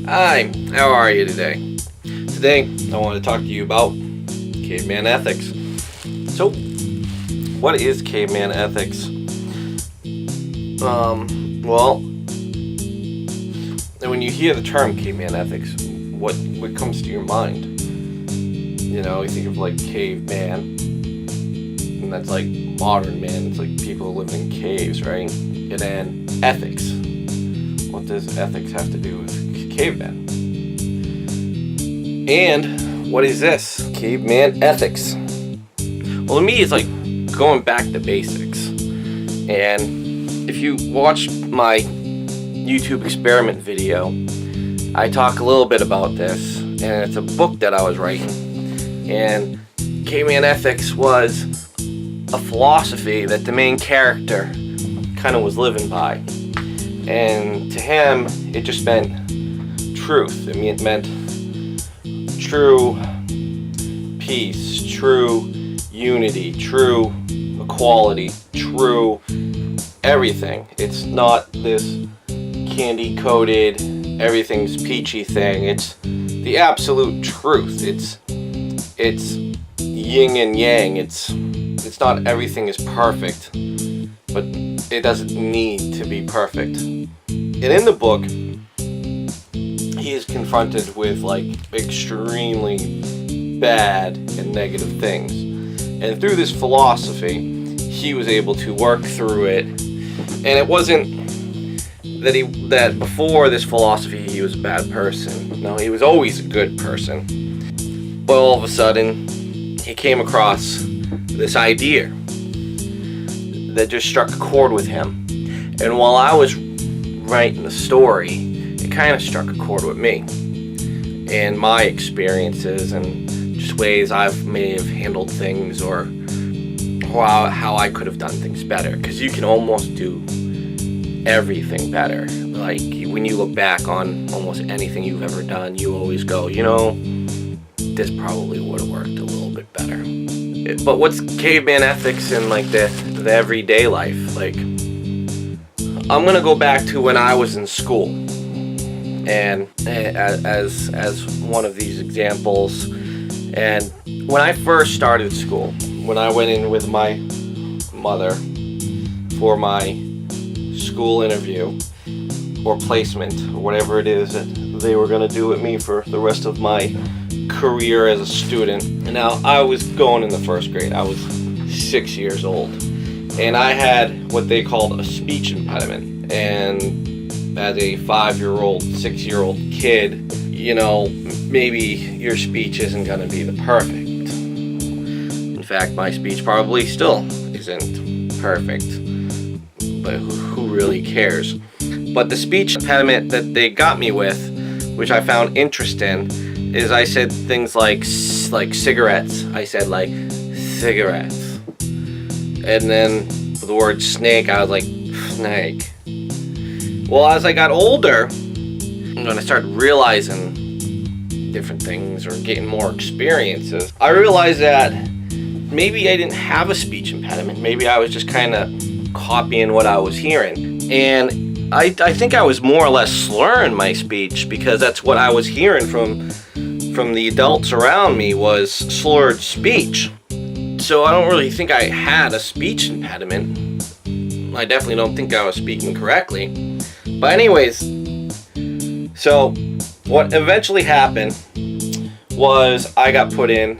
Hi, how are you today? Today, I want to talk to you about caveman ethics. So, what is caveman ethics? Well, when you hear the term caveman ethics, what comes to your mind? You know, you think of like caveman, and that's like modern man. It's like people living in caves, right? And then ethics. What does ethics have to do with cavemen? And what is this? Caveman ethics. Well, to me, it's like going back to basics. And if you watch my YouTube experiment video, I talk a little bit about this, and it's a book that I was writing. And caveman ethics was a philosophy that the main character kind of was living by. And to him, it just meant truth. I mean, it meant true peace, true unity, true equality, true everything. It's not this candy-coated, everything's peachy thing. It's the absolute truth. It's yin and yang. It's not everything is perfect, but it doesn't need to be perfect. And in the book, he is confronted with like extremely bad and negative things. And through this philosophy, he was able to work through it. And it wasn't that before this philosophy he was a bad person. No, he was always a good person. But all of a sudden, he came across this idea that just struck a chord with him. And while I was writing the story, it kind of struck a chord with me and my experiences and just ways may have handled things or how I could have done things better. Because you can almost do everything better. Like when you look back on almost anything you've ever done, you always go, this probably would have worked a little bit better. But what's caveman ethics in like the everyday life? Like, I'm gonna go back to when I was in school, and as one of these examples. And when I first started school, when I went in with my mother for my school interview or placement or whatever it is that they were gonna do with me for the rest of my career as a student. And now I was going in the first grade. I was 6 years old, and I had what they called a speech impediment. And as a 5-year-old, 6-year-old kid, maybe your speech isn't going to be the perfect. In fact, my speech probably still isn't perfect, but who really cares? But the speech impediment that they got me with, which I found interesting, is I said things like cigarettes. I said like cigarettes. And then for the word snake, I was like snake. Well, as I got older, when I started realizing different things or getting more experiences, I realized that maybe I didn't have a speech impediment. Maybe I was just kind of copying what I was hearing. And I think I was more or less slurring my speech because that's what I was hearing from the adults around me was slurred speech. So I don't really think I had a speech impediment. I definitely don't think I was speaking correctly. But anyways, so what eventually happened was I got put in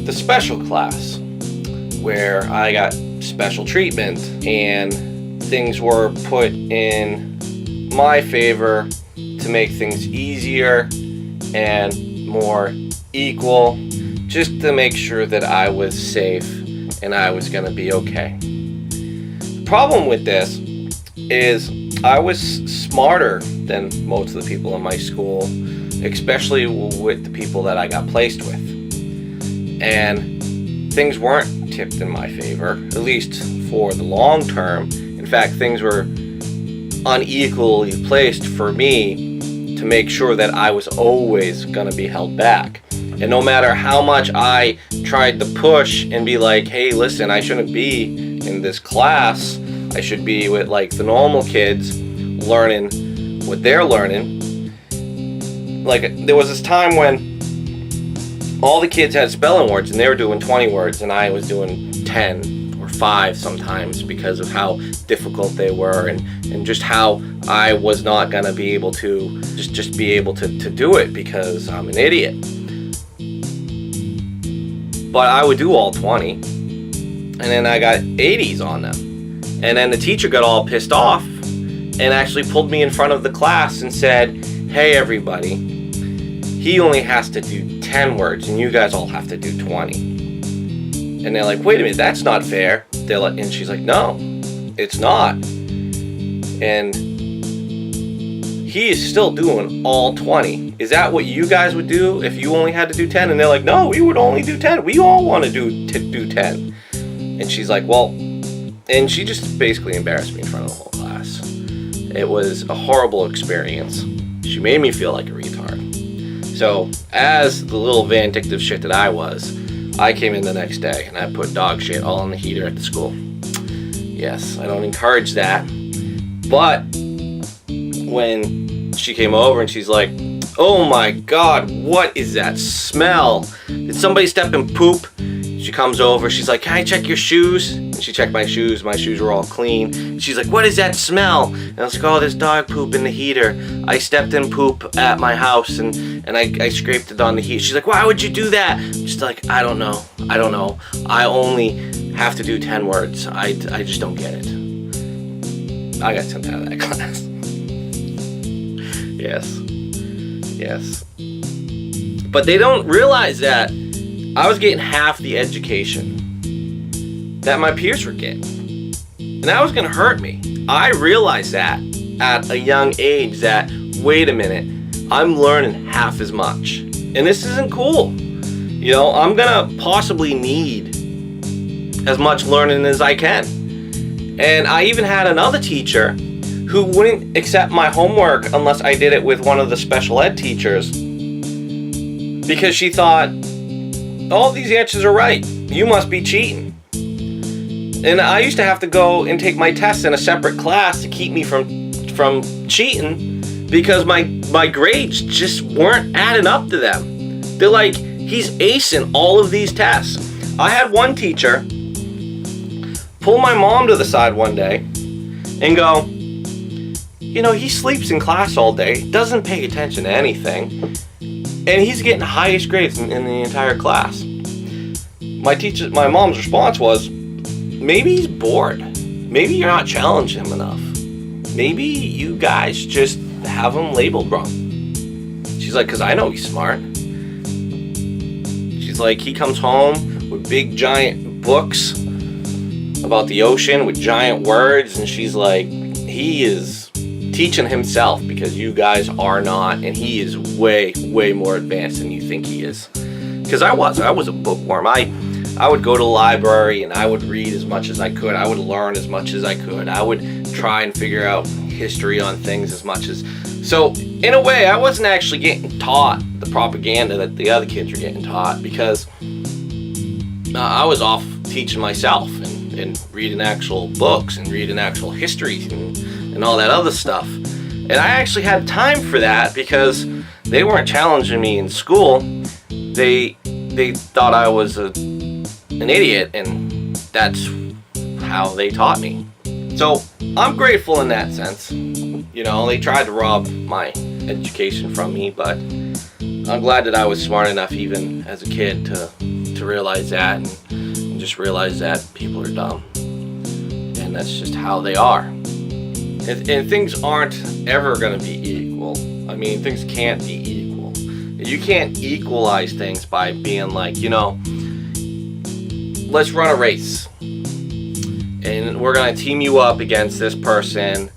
the special class where I got special treatment and things were put in my favor to make things easier and more equal, just to make sure that I was safe and I was going to be okay. The problem with this is I was smarter than most of the people in my school, especially with the people that I got placed with. And things weren't tipped in my favor, at least for the long term. In fact, things were unequally placed for me to make sure that I was always going to be held back. And no matter how much I tried to push and be like, hey, listen, I shouldn't be in this class. I should be with like the normal kids learning what they're learning. like, there was this time when all the kids had spelling words and they were doing 20 words and I was doing 10 or 5 sometimes because of how difficult they were, and just how I was not gonna be able to just be able to do it because I'm an idiot. But I would do all 20, and then I got 80s on them. And then the teacher got all pissed off and actually pulled me in front of the class and said, "Hey everybody, he only has to do 10 words and you guys all have to do 20. And they're like, "Wait a minute, that's not fair." And she's like, "No, it's not." And he is still doing all 20. Is that what you guys would do if you only had to do 10? And they're like, "No, we would only do 10. We all want to do 10. And she's like, "Well," and she just basically embarrassed me in front of the whole class. It was a horrible experience. She made me feel like a retard. So, as the little vindictive shit that I was, I came in the next day and I put dog shit all in the heater at the school. Yes, I don't encourage that. But when she came over and she's like, "Oh my God, what is that smell? Did somebody step in poop?" She comes over, she's like, "Can I check your shoes?" And she checked my shoes were all clean. She's like, "What is that smell?" And I was like, "Oh, there's dog poop in the heater. I stepped in poop at my house and I scraped it on the heat." She's like, "Why would you do that?" I'm just like, I don't know. I only have to do 10 words. I just don't get it. I got sent out of that class. Yes. But they don't realize that I was getting half the education that my peers were getting. And that was going to hurt me. I realized that at a young age that, wait a minute, I'm learning half as much. And this isn't cool. You know, I'm going to possibly need as much learning as I can. And I even had another teacher who wouldn't accept my homework unless I did it with one of the special ed teachers, because she thought, "All these answers are right. You must be cheating." And I used to have to go and take my tests in a separate class to keep me from cheating, because my grades just weren't adding up to them. They're like, "He's acing all of these tests." I had one teacher pull my mom to the side one day and go, "You know, he sleeps in class all day, doesn't pay attention to anything, and he's getting the highest grades in the entire class." My mom's response was, "Maybe he's bored. Maybe you're not challenging him enough. Maybe you guys just have him labeled wrong." She's like, "'Cause I know he's smart." She's like, "He comes home with big giant books about the ocean with giant words," and she's like, "He is teaching himself because you guys are not, and he is way more advanced than you think he is." Because I was a bookworm. I would go to the library and I would read as much as I could. I would learn as much as I could. I would try and figure out history on things as much as. So in a way, I wasn't actually getting taught the propaganda that the other kids were getting taught, because I was off teaching myself and reading actual books and reading actual history and all that other stuff. And I actually had time for that because they weren't challenging me in school. They thought I was an idiot, and that's how they taught me. So I'm grateful in that sense. You know, they tried to rob my education from me, but I'm glad that I was smart enough even as a kid to realize that and just realize that people are dumb. And that's just how they are. And things aren't ever going to be equal. I mean, things can't be equal. You can't equalize things by being like, you know, let's run a race. And we're going to team you up against this person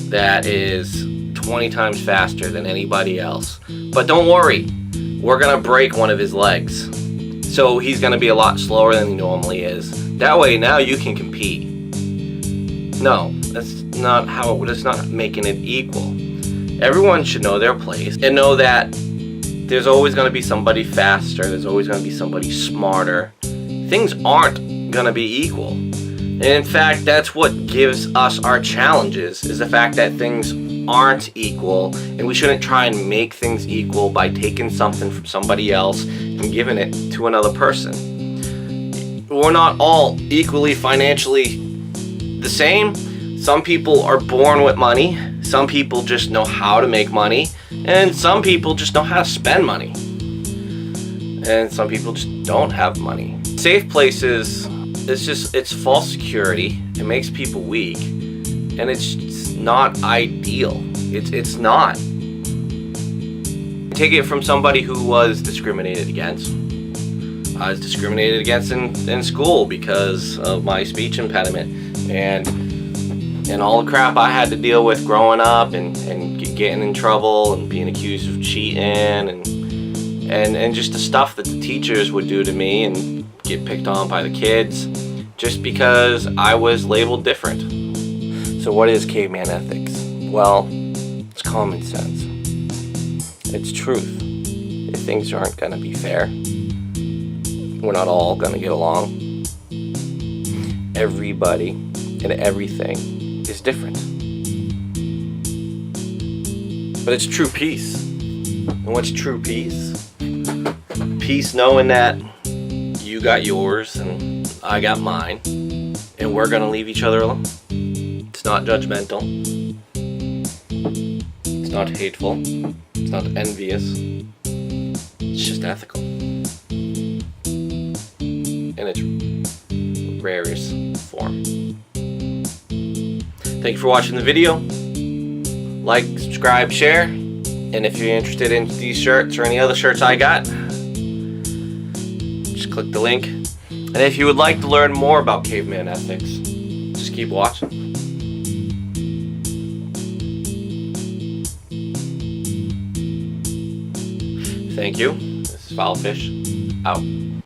that is 20 times faster than anybody else. But don't worry, we're going to break one of his legs. So he's going to be a lot slower than he normally is. That way now you can compete. No, that's not making it equal. Everyone should know their place and know that there's always going to be somebody faster. There's always going to be somebody smarter. Things aren't going to be equal. And in fact, that's what gives us our challenges, is the fact that things aren't equal, and we shouldn't try and make things equal by taking something from somebody else and giving it to another person. We're not all equally financially the same. Some people are born with money, some people just know how to make money, and some people just know how to spend money, and some people just don't have money. Safe places, it's false security. It makes people weak, and it's not ideal. It's not. Take it from somebody who was discriminated against. I was discriminated against in school because of my speech impediment, and all the crap I had to deal with growing up, and getting in trouble and being accused of cheating, and just the stuff that the teachers would do to me and get picked on by the kids just because I was labeled different. So what is caveman ethics? Well, it's common sense. It's truth. If things aren't gonna be fair, we're not all gonna get along. Everybody and everything is different. But it's true peace. And what's true peace? Peace knowing that you got yours and I got mine, and we're gonna leave each other alone. It's not judgmental. It's not hateful. It's not envious. It's just ethical. In its rarest form. Thank you for watching the video. Like, subscribe, share. And if you're interested in these shirts or any other shirts I got, just click the link. And if you would like to learn more about caveman ethics, just keep watching. Thank you. This is Foulfish, out.